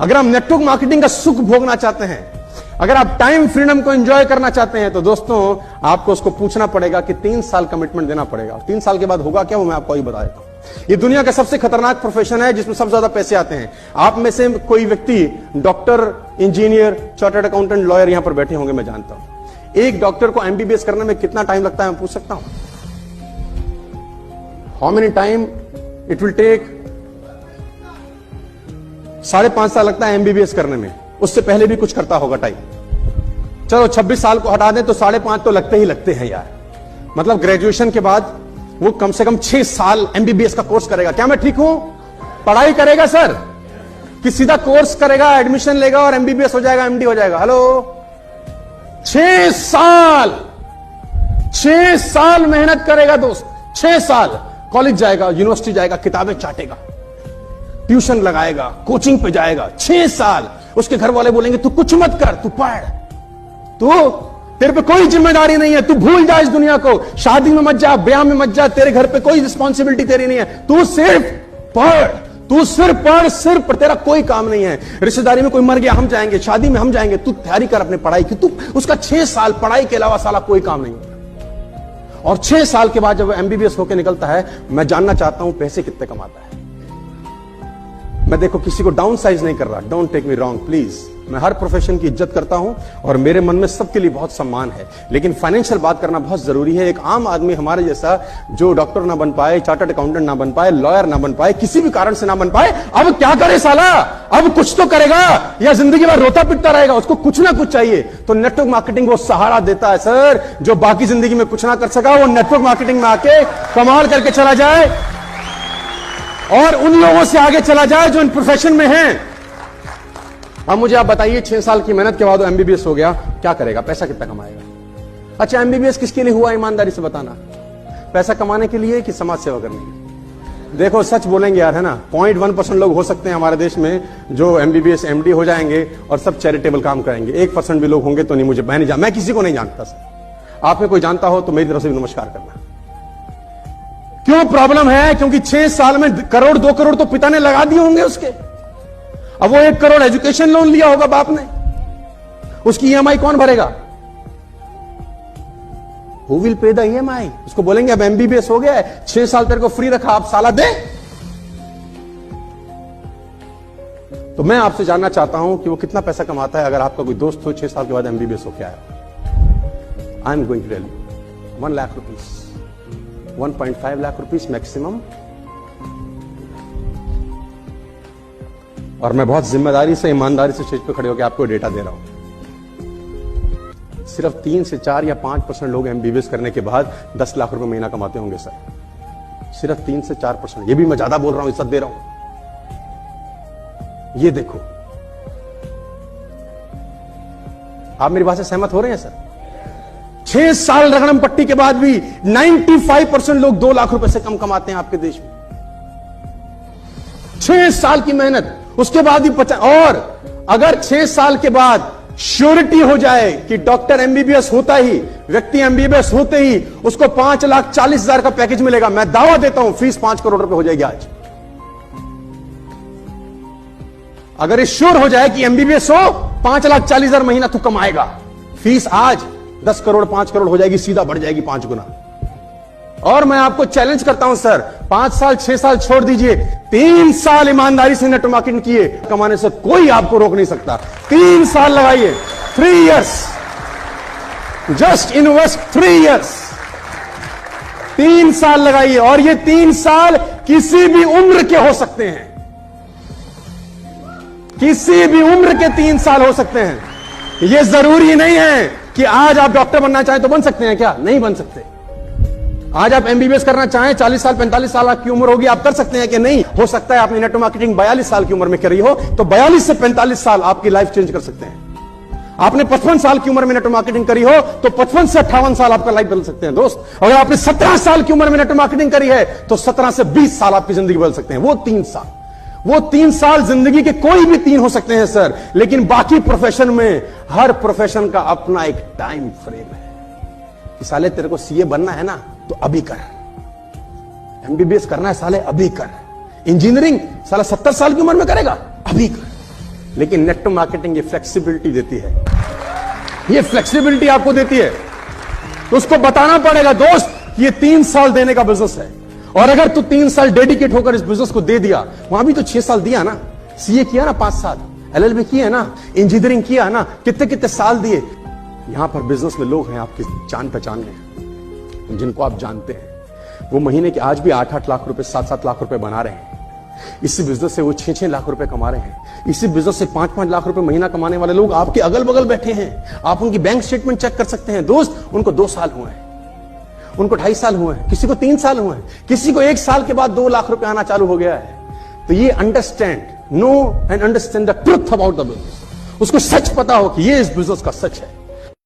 अगर आप network marketing का सुख भोगना चाहते हैं, अगर आप टाइम फ्रीडम को एंजॉय करना चाहते हैं, तो दोस्तों आपको उसको पूछना पड़ेगा कि 3 साल कमिटमेंट देना पड़ेगा। 3 साल के बाद होगा क्या, वो मैं आपको ही बता देता हूं। ये दुनिया का सबसे खतरनाक प्रोफेशन है जिसमें सबसे ज्यादा पैसे आते हैं। आप में से कोई व्यक्ति doctor, engineer, chartered accountant, lawyer यहां पर बैठे होंगे, मैं जानता हूं। एक डॉक्टर को एमबीबीएस करने में कितना टाइम लगता है, मैं पूछ सकता हूं? How many time it will take? 5.5 साल लगता है एमबीबीएस करने में। उससे पहले भी कुछ करता होगा टाइम। चलो 26 साल को हटा दें तो 5.5 तो लगते ही लगते हैं यार। मतलब ग्रेजुएशन के बाद वो कम से कम 6 साल एमबीबीएस का कोर्स करेगा। क्या मैं ठीक हूं? पढ़ाई करेगा सर कि सीधा कोर्स करेगा, एडमिशन लेगा और एमबीबीएस हो जाएगा, एमडी हो जाएगा? हेलो, 6 साल 6 साल मेहनत करेगा दोस्त। 6 साल कॉलेज जाएगा, यूनिवर्सिटी जाएगा, किताबें चाटेगा, ट्यूशन लगाएगा, कोचिंग पे जाएगा। 6 साल उसके घर वाले बोलेंगे तू कुछ मत कर, तू पढ़, तू तेरे पे कोई जिम्मेदारी नहीं है, तू भूल जा इस दुनिया को, शादी में मत जा, ब्याह में मत जा, तेरे घर पे कोई रिस्पॉन्सिबिलिटी तेरी नहीं है, तू सिर्फ पढ़, तू सिर्फ पढ़, सिर्फ तेरा कोई काम नहीं है। रिश्तेदारी में कोई मर गया, हम जाएंगे, शादी में हम जाएंगे, तू तैयारी कर अपने पढ़ाई की। तू उसका 6 साल पढ़ाई के अलावा साला कोई काम नहीं है। और 6 साल के बाद जब एमबीबीएस होकर निकलता है, मैं जानना चाहता हूं पैसे कितने कमाता है। मैं देखो किसी को डाउन साइज नहीं कर रहा, don't take me wrong please. मैं हर प्रोफेशन की इज्जत करता हूं और मेरे मन में सबके लिए बहुत सम्मान है, लेकिन फाइनेंशियल बात करना बहुत जरूरी है। एक आम आदमी हमारे जैसा जो डॉक्टर ना बन पाए, चार्टर्ड अकाउंटेंट ना बन पाए, लॉयर ना बन पाए, किसी भी कारण से ना बन पाए, अब क्या करे साला? अब कुछ तो करेगा या जिंदगी भर रोता पिटता रहेगा? उसको कुछ ना कुछ चाहिए। तो नेटवर्क मार्केटिंग वो सहारा देता है सर। जो बाकी जिंदगी में कुछ ना कर सका, वो नेटवर्क मार्केटिंग में आके कमाल करके चला जाए और उन लोगों से आगे चला जाए जो इन प्रोफेशन में हैं। अब मुझे आप बताइए, 6 साल की मेहनत के बाद वो एमबीबीएस हो गया, क्या करेगा? पैसा कितना कमाएगा? अच्छा, एमबीबीएस किसके लिए हुआ, ईमानदारी से बताना? पैसा कमाने के लिए कि समाज सेवा करने के लिए? देखो सच बोलेंगे यार, है ना, 0.1% लोग हो सकते हैं हमारे देश में जो एमबीबीएस एमडी हो जाएंगे और सब चैरिटेबल काम करेंगे। 1% भी लोग होंगे तो नहीं, मुझे मैं किसी को नहीं जानता सर। आप में कोई जानता हो तो मेरी तरफ से भी नमस्कार करना। क्यों प्रॉब्लम है? क्योंकि 6 साल में 1 करोड़ 2 करोड़ तो पिता ने लगा दिए होंगे उसके। अब वो 1 करोड़ एजुकेशन लोन लिया होगा बाप ने, उसकी ईएमआई कौन भरेगा? Who will pay the EMI? उसको बोलेंगे अब एमबीबीएस हो गया है, 6 साल तेरे को फ्री रखा, आप साला दे। तो मैं आपसे जानना चाहता हूं कि वो कितना पैसा कमाता है। अगर आपका कोई दोस्त हो 6 साल के बाद एमबीबीएस हो क्या है, I am going to tell you, 1 lakh rupees, 1.5 lakh rupees maximum. और मैं बहुत जिम्मेदारी से, ईमानदारी से स्टेज पे खड़े होकर आपको डेटा दे रहा हूं। सिर्फ 3 से 4 या 5% लोग एमबीबीएस करने के बाद 10 लाख रुपए महीना कमाते होंगे सर। सिर्फ 3 से 4%। ये भी मैं ज्यादा बोल रहा हूं, इज्जत दे रहा हूं। ये देखो, आप मेरी बात से सहमत हो रहे हैं सर? 6 साल रगड़म पट्टी के बाद भी 95% लोग 2 लाख रुपए से कम कमाते हैं आपके देश में। 6 साल की मेहनत, उसके बाद भी 50। और अगर 6 साल के बाद श्योरिटी हो जाए कि डॉक्टर एमबीबीएस होता ही, व्यक्ति एमबीबीएस होते ही उसको 5,40,000 का पैकेज मिलेगा, मैं दावा देता हूं फीस 5 करोड़ रुपए हो जाएगी आज। अगर ये श्योर हो जाए कि एमबीबीएस हो, 5,40,000 महीना तू कमाएगा, फीस आज 10 करोड़ 5 करोड़ हो जाएगी, सीधा बढ़ जाएगी 5 गुना। और मैं आपको चैलेंज करता हूं सर, 5 साल 6 साल छोड़ दीजिए, 3 साल ईमानदारी से नेटवर्क मार्केटिंग किए, कमाने से कोई आपको रोक नहीं सकता। 3 साल लगाइए, 3 इयर्स, जस्ट इन्वेस्ट 3 इयर्स, 3 साल लगाइए। और ये 3 साल किसी भी उम्र के हो सकते हैं, किसी भी उम्र के 3 साल हो सकते हैं। ये जरूरी नहीं है कि आज आप डॉक्टर बनना चाहें तो बन सकते हैं, क्या नहीं बन सकते? आज आप एमबीबीएस करना चाहें, 40 साल 45 साल आपकी उम्र होगी, आप कर सकते हैं कि नहीं? हो सकता है आपने नेटवर्क मार्केटिंग 42 साल की उम्र में करी हो, तो 42 से 45 साल आपकी लाइफ चेंज कर सकते हैं। आपने 55 साल की उम्र में नेटवर्क मार्केटिंग करी हो तो 55 से 58 साल आपका लाइफ बदल सकते हैं दोस्त। अगर आपने 17 साल की उम्र में नेटवर्क मार्केटिंग करी है तो 17 से 20 साल आपकी जिंदगी बदल सकते हैं। वो 3 साल जिंदगी के कोई भी 3 हो सकते हैं सर, लेकिन बाकी प्रोफेशन में हर प्रोफेशन का अपना एक टाइम फ्रेम है कि साले तेरे को सीए बनना है ना तो अभी कर, एमबीबीएस करना है साले अभी कर, इंजीनियरिंग साला 70 साल की उम्र में करेगा अभी कर, लेकिन नेटवर्क मार्केटिंग ये फ्लेक्सिबिलिटी देती है, ये फ्लेक्सिबिलिटी आपको देती है। तो उसको बताना पड़ेगा दोस्त ये 3 साल देने का बिजनेस है, और अगर तू 3 साल डेडिकेट होकर इस बिजनेस को दे दिया, वहां भी तो 6 साल दिया ना, सीए किया ना 5 साल, एलएलबी किया ना, इंजीनियरिंग किया ना, कितने कितने साल दिए। यहां पर बिजनेस में लोग हैं आपकी जान पहचान में, जिनको आप जानते हैं, वो महीने के आज भी 8-8 लाख रुपए, 7-7 लाख रुपए बना रहे हैं। इसी बिजनेस से वो 6-6 लाख रुपए कमा रहे हैं। इसी बिजनेस से 5-5 लाख रुपए महीना कमाने वाले लोग आपके अगल बगल बैठे हैं। आप उनकी बैंक स्टेटमेंट चेक कर सकते हैं दोस्त, उनको 2 साल हुए हैं, उनको 2.5 साल हुए हैं, किसी को 3 साल हुए हैं, किसी को 1 साल के बाद 2 लाख रुपए आना चालू हो गया है। तो ये understand, know and understand the truth about the business, उसको सच पता हो कि ये इस बिजनेस का सच है।